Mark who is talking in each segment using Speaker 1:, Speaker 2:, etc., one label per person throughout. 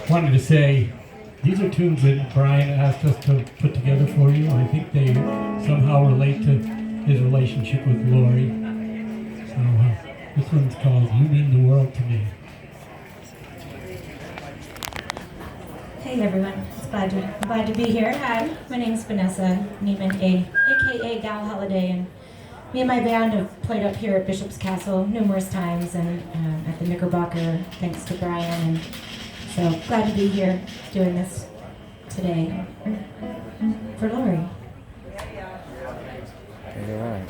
Speaker 1: Wanted to say, these are tunes that Brian asked us to put together for you. I think they somehow relate to his relationship with Laurie. So this one's called "You Mean the World to Me."
Speaker 2: Hey everyone, glad to be here. Hi, my name's Vanessa Neiman, aka Gal Holiday, and me and my band have played up here at Bishop's Castle numerous times, and at the Knickerbocker, thanks to Brian, and so glad to be here doing this today for Laurie.
Speaker 3: All right.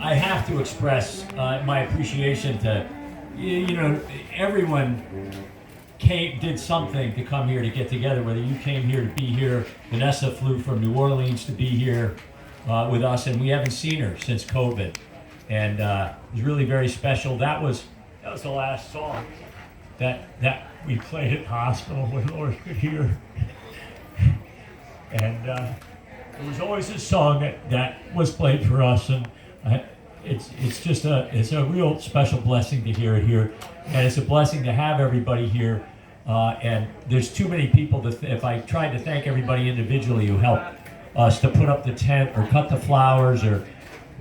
Speaker 4: I have to express my appreciation to, everyone did something to come here to get together, whether you came here to be here. Vanessa flew from New Orleans to be here with us, and we haven't seen her since COVID. and it was really very special. That was the last song that we played at the hospital when Laurie could hear. And it was always a song that was played for us, and it's a real special blessing to hear it here, and it's a blessing to have everybody here. And there's too many people if I tried to thank everybody individually who helped us to put up the tent or cut the flowers or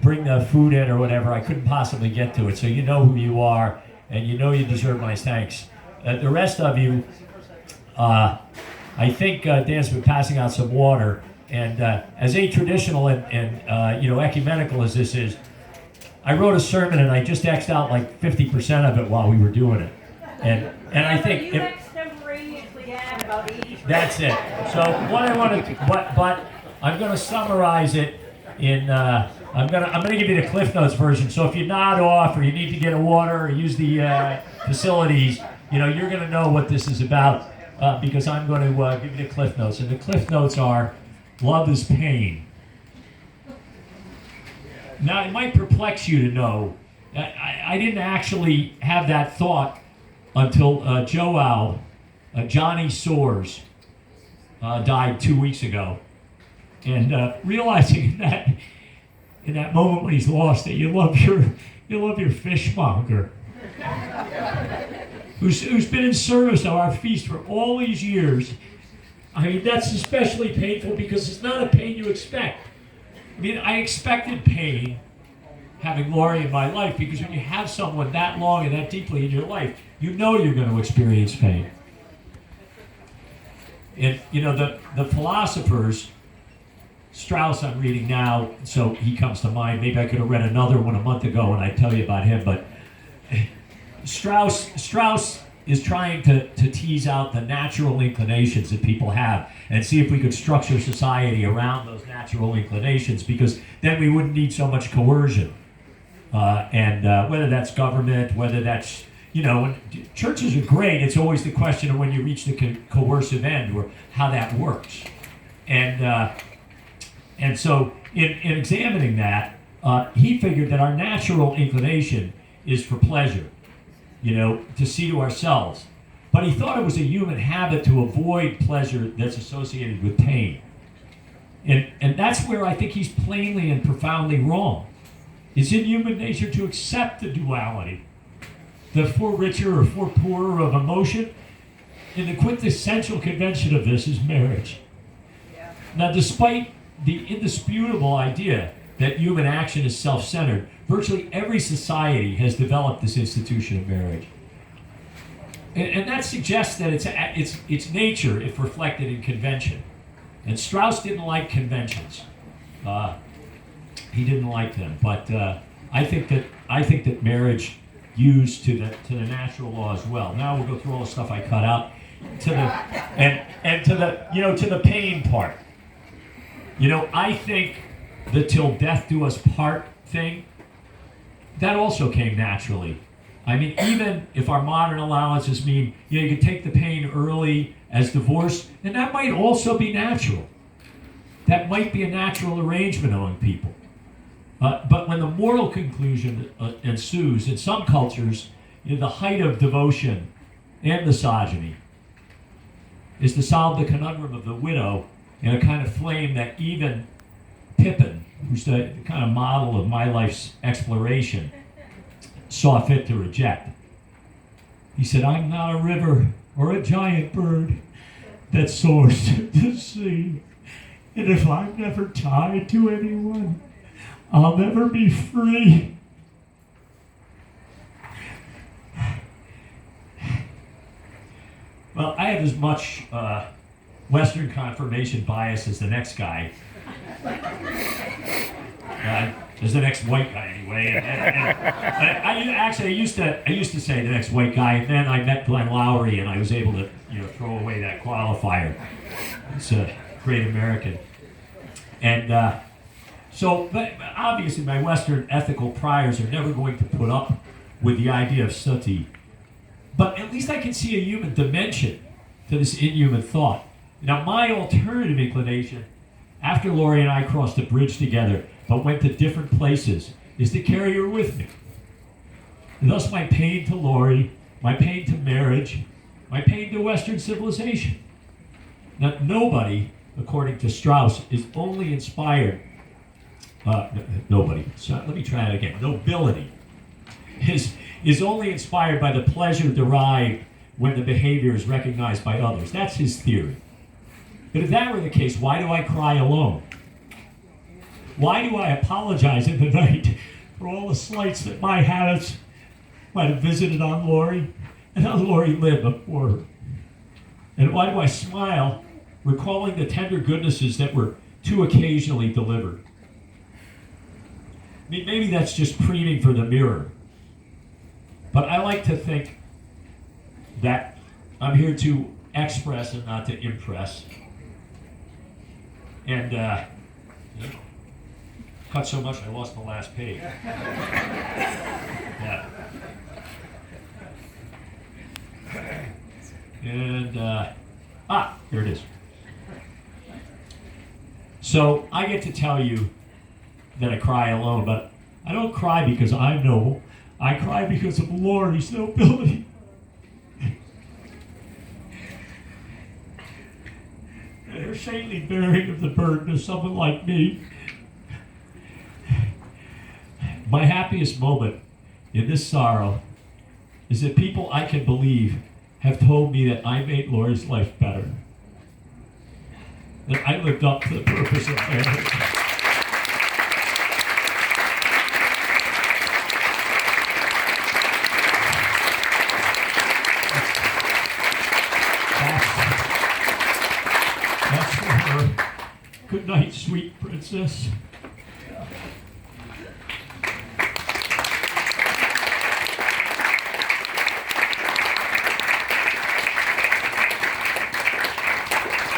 Speaker 4: bring the food in or whatever, I couldn't possibly get to it. So you know who you are, and you know you deserve my thanks. The rest of you, I think Dan's been passing out some water, and as atraditional and ecumenical as this is, I wrote a sermon and I just X'd out like 50% of it while we were doing it, and I think
Speaker 3: extemporaneously add about 80%.
Speaker 4: That's it. So what I want to, but I'm going to summarize it in. I'm gonna give you the Cliff Notes version. So if you nod off or you need to get a water or use the facilities, you're going to know what this is about. Because I'm going to give you the Cliff Notes. And the Cliff Notes are, love is pain. Now, it might perplex you to know, I didn't actually have that thought until Johnny Soares, died 2 weeks ago. And realizing that in that moment when he's lost it, you love your fishmonger. Who's been in service of our feast for all these years. I mean, that's especially painful because it's not a pain you expect. I mean, I expected pain having Laurie in my life because when you have someone that long and that deeply in your life, you know you're going to experience pain. And, the philosophers, Strauss I'm reading now, so he comes to mind. Maybe I could have read another one a month ago and I'd tell you about him, but Strauss is trying to tease out the natural inclinations that people have and see if we could structure society around those natural inclinations, because then we wouldn't need so much coercion. And whether that's government, whether that's, when churches are great, it's always the question of when you reach the coercive end or how that works. And so in examining that, he figured that our natural inclination is for pleasure. To see to ourselves. But he thought it was a human habit to avoid pleasure that's associated with pain. And that's where I think he's plainly and profoundly wrong. It's in human nature to accept the duality, the for richer or for poorer of emotion. And the quintessential convention of this is marriage. Yeah. Now, despite the indisputable idea that human action is self-centered, virtually every society has developed this institution of marriage. And that suggests that it's nature if reflected in convention. And Strauss didn't like conventions. He didn't like them. But I think that marriage used to the natural law as well. Now we'll go through all the stuff I cut out to the pain part. I think the till death do us part thing, that also came naturally. I mean, even if our modern allowances mean, you can take the pain early as divorce, and that might also be natural. That might be a natural arrangement among people. But when the moral conclusion ensues, in some cultures, the height of devotion and misogyny is to solve the conundrum of the widow in a kind of flame that even Pippin, who's the kind of model of my life's exploration, saw fit to reject. He said, I'm not a river or a giant bird that soars to the sea. And if I'm never tied to anyone, I'll never be free. Well, I have as much Western confirmation bias as the next guy. As the next white guy, anyway. I used to say the next white guy, and then I met Glenn Lowry, and I was able to throw away that qualifier. It's a great American. And but obviously my Western ethical priors are never going to put up with the idea of sati. But at least I can see a human dimension to this inhuman thought. Now, my alternative inclination, after Laurie and I crossed the bridge together, but went to different places, is to carry her with me. And thus my pain to Laurie, my pain to marriage, my pain to Western civilization. Now, nobody, according to Strauss, is only inspired. Nobody. So let me try it again. Nobility is only inspired by the pleasure derived when the behavior is recognized by others. That's his theory. But if that were the case, why do I cry alone? Why do I apologize in the night for all the slights that my habits might have visited on Laurie and how Laurie lived before her? And why do I smile, recalling the tender goodnesses that were too occasionally delivered? I mean, maybe that's just preening for the mirror. But I like to think that I'm here to express and not to impress. And cut so much I lost the last page. Yeah. And here it is. So I get to tell you that I cry alone, but I don't cry because I'm noble. I cry because of Laurie's nobility. And her saintly bearing of the burden of someone like me. My happiest moment in this sorrow is that people I can believe have told me that I made Laurie's life better. That I lived up to the purpose of marriage. That's for her. Good night, sweet princess.